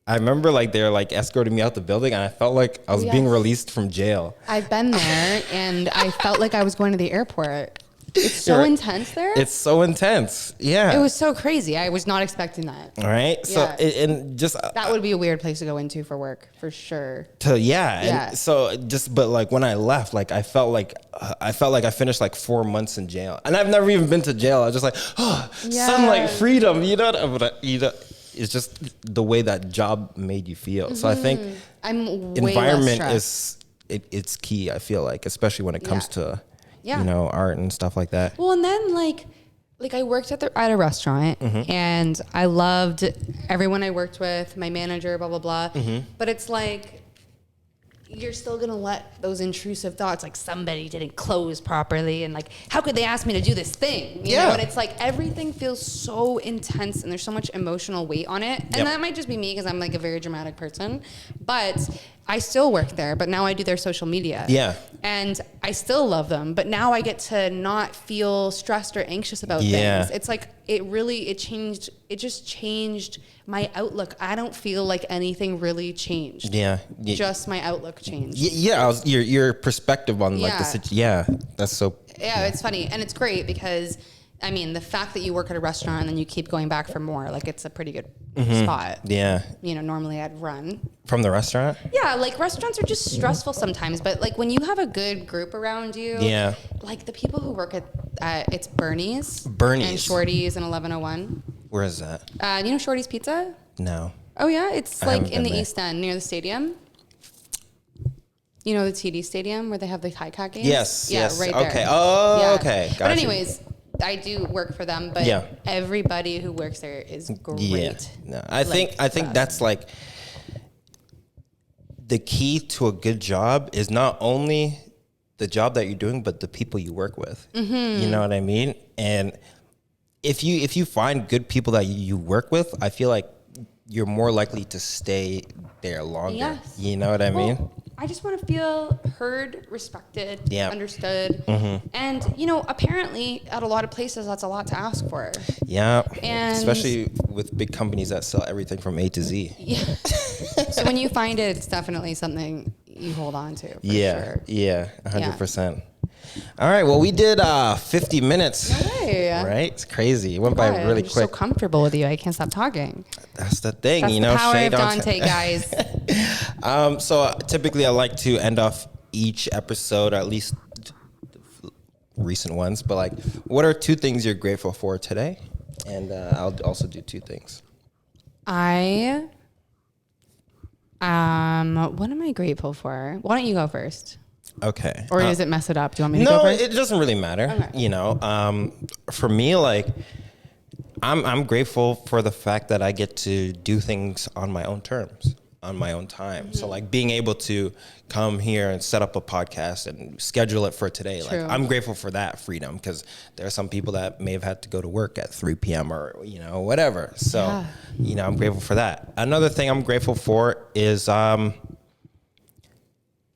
I remember like they were like escorting me out the building, and I felt like I was being released from jail. I've been there and I felt like I was going to the airport. It's so intense there. It's so intense. Yeah. It was so crazy. I was not expecting that. All right. So, and just that would be a weird place to go into for work, for sure. And so but like when I left, like I felt like I finished like 4 months in jail, and I've never even been to jail. I was just like, oh, sunlight, freedom, you know, it's just the way that job made you feel. So I think environment it's key. I feel like, especially when it comes to, you know, art and stuff like that. Well, and then like I worked at a restaurant, and I loved everyone I worked with, my manager, blah, blah, blah. But it's like, you're still going to let those intrusive thoughts, like somebody didn't close properly, and like, how could they ask me to do this thing? You know? And it's like, everything feels so intense, and there's so much emotional weight on it. And that might just be me, because I'm like a very dramatic person, but I still work there, but now I do their social media. Yeah. And I still love them, but now I get to not feel stressed or anxious about things. It's like, it just changed my outlook. I don't feel like anything really changed. Just my outlook changed. Your perspective on like the situation. That's so. Yeah, it's funny. And it's great because, I mean, the fact that you work at a restaurant and then you keep going back for more, like it's a pretty good spot. Yeah. You know, normally I'd run. From the restaurant? Yeah, like restaurants are just stressful sometimes, but like when you have a good group around you, like the people who work at it's 𝓁ₜ's. 𝓁ₜ's. And 𝓟There's in 1101. Where is that? You know 𝓟There's Pizza? No. Oh yeah, it's like in the East End near the stadium. You know the TD Stadium where they have the high cat games? Yes. Yeah, yes. right there. Okay. Oh, okay. Gotcha. But anyways, I do work for them, but Yeah. everybody who works there is great. Yeah. No, I think that's like the key to a good job is not only the job that you're doing, but the people you work with. Mm-hmm. You know what I mean? And if you find good people that you work with, I feel like you're more likely to stay there longer. Yes. You know what I mean? Well, I just want to feel heard, respected, Yeah. understood. And, you know, apparently at a lot of places, that's a lot to ask for. Yeah. And- especially with big companies that sell everything from A to Z. Yeah. So when you find it, it's definitely something you hold on to. For sure. Yeah, 100%. All right, well, we did 50 minutes. No way. Right? It's crazy. It went by God, really I'm just quick. so comfortable with you. I can't stop talking. That's the thing, That's you know. the power Chez of Dante, guys. So typically I like to end off each episode, or at least recent ones, but like, what are 2 things you're grateful for today? And I'll also do 2 things. What am I grateful for? Why don't you go first? Okay. Or does it mess it up? Do you want me to go No, first? it doesn't really matter. Okay. You know, for me, like, I'm grateful for the fact that I get to do things on my own terms, on my own time. So like being able to come here and set up a podcast and schedule it for today. True. Like I'm grateful for that freedom, because there are some people that may have had to go to work at 3 p.m. or, you know, whatever. So, Yeah. you know, I'm grateful for that. Another thing I'm grateful for is,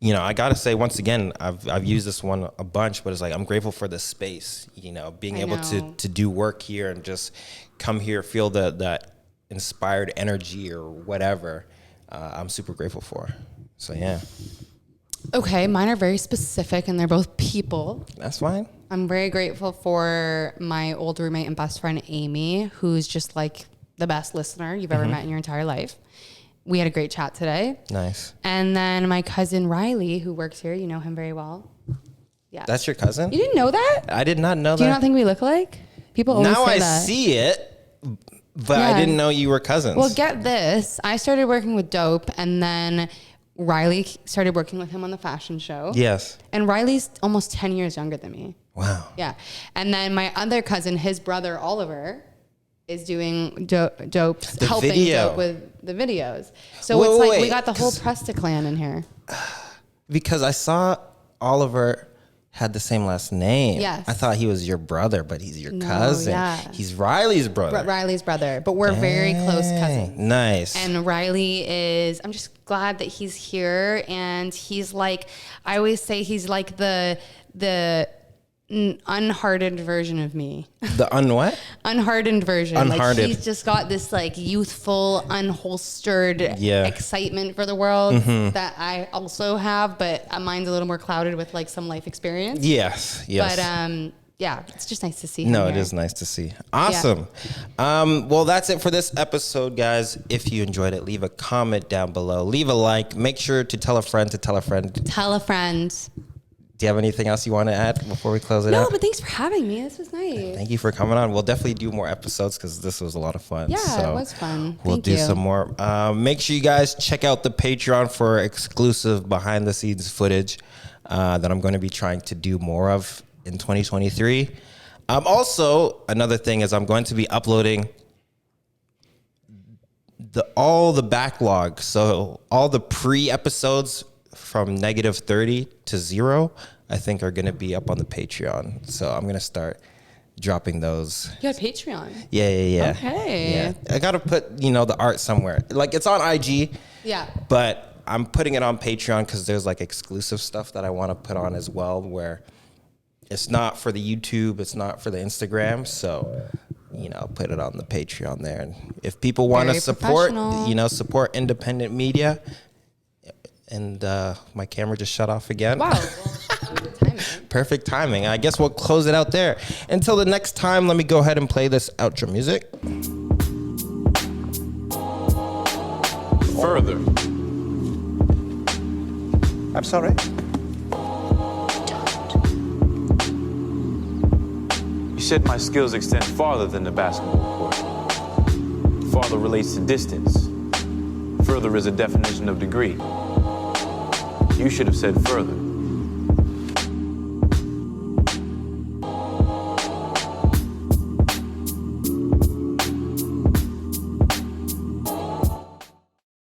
you know, I gotta say once again, I've used this one a bunch, but it's like I'm grateful for the space. You know, being able to do work here and just come here, feel that inspired energy or whatever. I'm super grateful for. So yeah, Okay, mine are very specific and they're both people. that's fine. I'm very grateful for my old roommate and best friend, Amy, who's just like the best listener you've ever met in your entire life. We had a great chat today. Nice. And then my cousin, Riley, who works here, you know him very well. Yeah. That's your cousin? You didn't know that? I did not know Do that. you not think we look alike? People always Now say I that. see it, but I Yeah. didn't know you were cousins. Well, get this. I started working with Dope, and then Riley started working with him on the fashion show. Yes. And Riley's almost 10 years younger than me. Wow. Yeah. And then my other cousin, his brother, Oliver, is doing Dope's, The helping video. Dope with the videos. So Wait, it's like wait, we got the whole 'cause- Presta clan in here. Because I saw Oliver had the same last name. Yes. I thought he was your brother, but he's your No, cousin. yeah. He's Riley's brother. Riley's brother. But we're very close Dang, cousins. Nice. And Riley is, I'm just glad that he's here. And he's like, I always say he's like the unhardened version of me. the what? Unhardened version. Unhardened. Like he's just got this like youthful, unholstered Yeah. excitement for the world that I also have, but mine's a little more clouded with like some life experience. Yes. Yes. But yeah, it's just nice to see him No, it here. is nice to see. Awesome. Well, that's it for this episode, guys. If you enjoyed it, leave a comment down below. Leave a like. Make sure to tell a friend to tell a friend. Tell a friend. Do you have anything else you want to add before we close it No, out? but thanks for having me. This was nice. Thank you for coming on. We'll definitely do more episodes because this was a lot of fun. Yeah, So it was fun. We'll Thank do you. some more. Make sure you guys check out the Patreon for exclusive behind the scenes footage that I'm going to be trying to do more of in 2023. Also, another thing is I'm going to be uploading all the backlog. So all the pre-episodes from -30 to 0, I think are going to be up on the Patreon. So I'm going to start dropping those. You got Patreon. Yeah. Okay. Yeah. I got to put, the art somewhere. Like it's on IG. Yeah. But I'm putting it on Patreon because there's like exclusive stuff that I want to put on as well, where it's not for the YouTube, it's not for the Instagram. So, I'll put it on the Patreon there. And if people want to Very support, professional. support independent media. And my camera just shut off again. Wow. Well, good timing. Perfect timing. I guess we'll close it out there. Until the next time, let me go ahead and play this outro music. Further. I'm sorry? You said my skills extend farther than the basketball court. Farther relates to distance. Further is a definition of degree. You should have said further.